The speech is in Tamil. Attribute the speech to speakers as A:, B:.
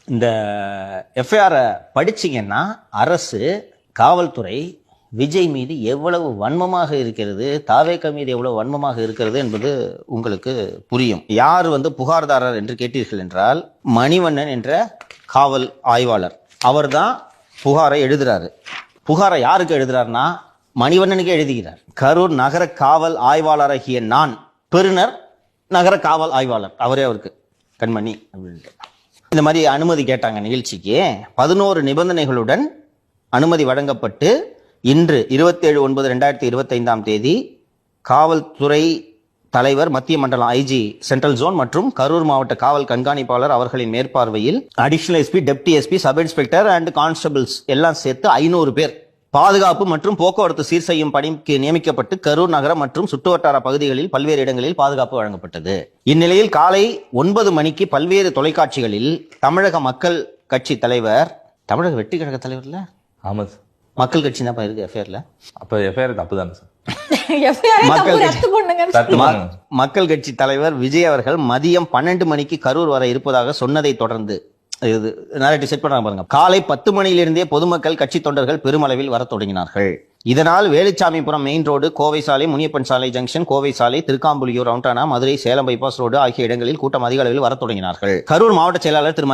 A: இந்த எஃப்ஐஆரை படிச்சீங்கன்னா அரசு, காவல்துறை விஜய் மீது எவ்வளவு வன்மமாக இருக்கிறது, தாவேகா மீது எவ்வளவு வன்மமாக இருக்கிறது என்பது உங்களுக்கு புரியும். யார் புகார்தாரர் என்று கேட்டீர்கள் என்றால், மணிவண்ணன் என்ற காவல் ஆய்வாளர். அவர்தான் புகாரை எழுதுறாரு. புகாரை யாருக்கு எழுதுறாருன்னா மணிவண்ணனுக்கு எழுதுகிறார். கரூர் நகர காவல் ஆய்வாளராகிய நான் பெறுநர், நகர காவல் ஆய்வாளர் அவரே அவருக்கு கண்மணி அப்படின்ட்டு. இந்த மாதிரி அனுமதி கேட்டாங்க நிகழ்ச்சிக்கு. 11 நிபந்தனைகளுடன் அனுமதி வழங்கப்பட்டு இன்று 27/9/2025 காவல்துறை தலைவர், மத்திய மண்டலம் ஐஜி சென்ட்ரல் ஜோன் மற்றும் கரூர் மாவட்ட காவல் கண்காணிப்பாளர் அவர்களின் மேற்பார்வையில் additional SP, deputy SP, sub inspector and constables எல்லாம் சேர்த்து 500 பேர் பாதுகாப்பு மற்றும் போக்குவரத்து சீர் செய்யும் பணிக்கு நியமிக்கப்பட்டு கரூர் நகரம் மற்றும் சுற்றுவட்டார பகுதிகளில் பல்வேறு இடங்களில் பாதுகாப்பு வழங்கப்பட்டது. இந்நிலையில் காலை 9 மணிக்கு பல்வேறு தொலைக்காட்சிகளில் தமிழக மக்கள் கட்சி தலைவர், தமிழக வெற்றி கழக தலைவர்ல
B: ஆமா சார்,
A: மக்கள் கட்சி தான் இருக்கு எஃப்ஐஆர்ல.
B: அப்ப எஃப்ஐஆர் தப்பு தானே சார்?
A: மக்கள் கட்சி தலைவர் விஜய் அவர்கள் மதியம் 12 மணிக்கு கரூர் வர இருப்பதாக சொன்னதை தொடர்ந்து செட் பண்றாங்க பாருங்க. காலை 10 மணியிலிருந்தே பொதுமக்கள், கட்சி தொண்டர்கள் பெருமளவில் வர தொடங்கினார்கள். இதனால் வேலுச்சாமிபுரம் மெயின் ரோடு, கோவை சாலை, முனியப்பன் சாலை ஜங்ஷன், கோவை சாலை, திருக்காம்புலியூர், ரவுண்டானா, மதுரை, சேலம் பைபாஸ் ரோடு ஆகிய இடங்களில் கூட்டம் அதிக அளவில் வர தொடங்கினார்கள். கரூர் மாவட்ட செயலாளர் திரு